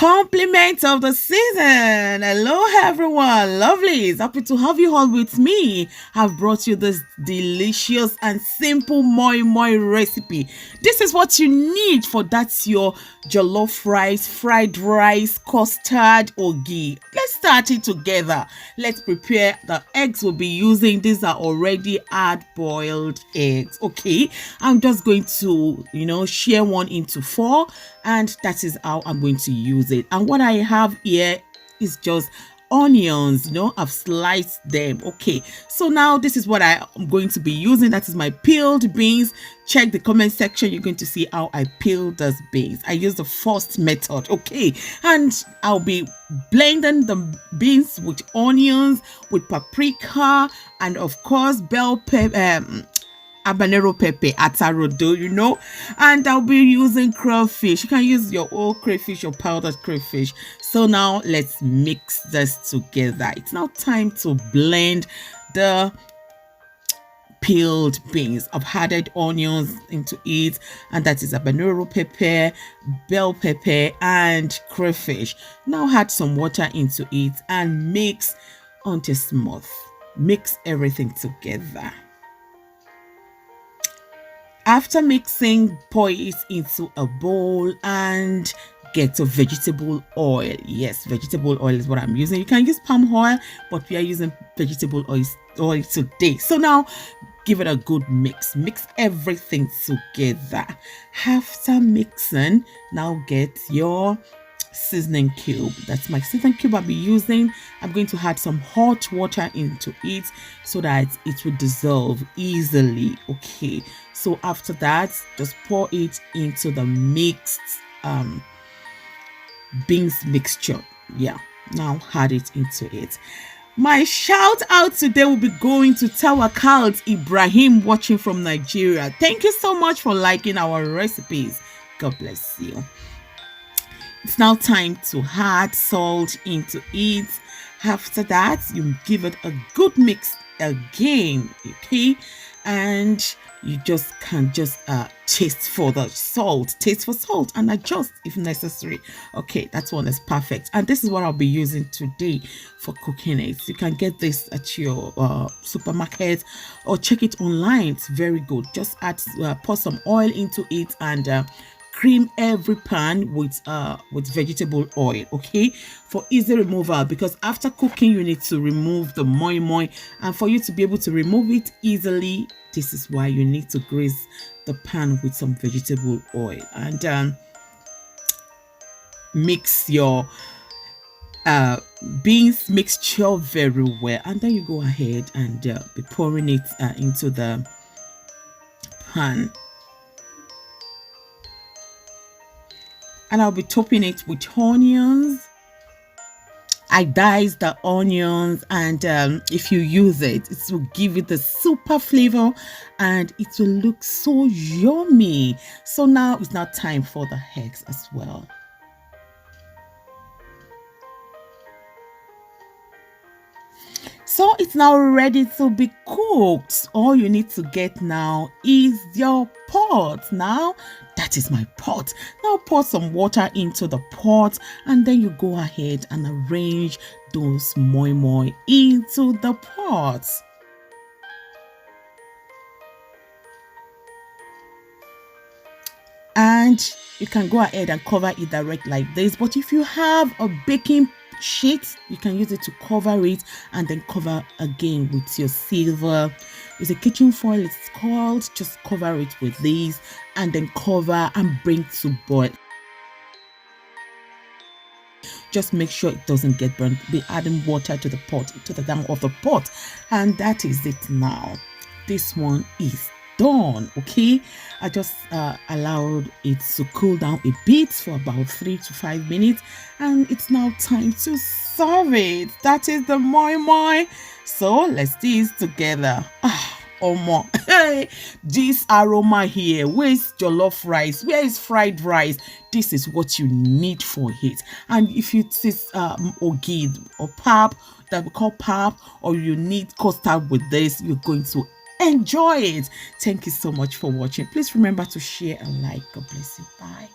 Compliment of the season. Hello, everyone. Lovely. Happy to have you all with me. I've brought you this delicious and simple moi moi recipe. This is what you need for that's your jollof rice, fried rice, custard, or ghee. Let's start it together. Let's prepare the eggs we'll be using. These are already hard boiled eggs. Okay, I'm just going to, share one into four, and that is how I'm going to use it. And what I have here is just onions. I've sliced them. Okay, so now this is what I am going to be using. That is my peeled beans. Check the comment section. You're going to see how I peel those beans. I use the first method. Okay, and I'll be blending the beans with onions, with paprika, and of course bell pepper, habanero pepper, atarodo, and I'll be using crayfish. You can use your whole crayfish or powdered crayfish. So now let's mix this together. It's now time to blend the peeled beans. I've added onions into it, and that is habanero pepper, bell pepper, and crayfish. Now add some water into it and mix until smooth. Mix everything together. After mixing, pour it into a bowl and get a vegetable oil. Yes, vegetable oil is what I'm using. You can use palm oil, but we are using vegetable oil today. So now give it a good mix. Mix everything together. After mixing, now get your seasoning cube. That's my seasoning cube I'll be using. I'm going to add some hot water into it so that it will dissolve easily. Okay, so after that, just pour it into the mixed beans mixture. Yeah, now add it into it. My shout out today will be going to Tawakkalt Ibrahim, watching from Nigeria. Thank you so much for liking our recipes. God bless you. It's now time to add salt into it. After that, you give it a good mix again, okay? And you can taste for the salt, taste for salt, and adjust if necessary. Okay, that one is perfect. And this is what I'll be using today for cooking it. You can get this at your supermarket or check it online. It's very good. Just pour some oil into it and cream every pan with vegetable oil, okay, for easy removal, because after cooking you need to remove the moi moi, and for you to be able to remove it easily, this is why you need to grease the pan with some vegetable oil. And mix your beans mixture very well, and then you go ahead and be pouring it into the pan. And I'll be topping it with onions. I dice the onions, and if you use it, it will give it the super flavor and it will look so yummy. So now it's now time for the eggs as well. So it's now ready to be cooked. All you need to get now is your pot. Now that is my pot. Now pour some water into the pot, and then you go ahead and arrange those moi moi into the pot. And you can go ahead and cover it direct like this, but if you have a baking sheet, you can use it to cover it, and then cover again with your silver, it's a kitchen foil it's called. Just cover it with this and then cover and bring to boil. Just make sure it doesn't get burnt. Be adding water to the pot, to the dam of the pot, and that is it. Now this one is done. Okay, I just allowed it to cool down a bit for about 3 to 5 minutes, and it's now time to serve it. That is the moi moi. So let's do this together. Omo, hey, this aroma here. Where's jollof rice? Where is fried rice? This is what you need for it. And if it is ogi or pap, that we call pap, or you need custard with this, you're going to enjoy it. Thank you so much for watching. Please remember to share and like. God bless you. Bye.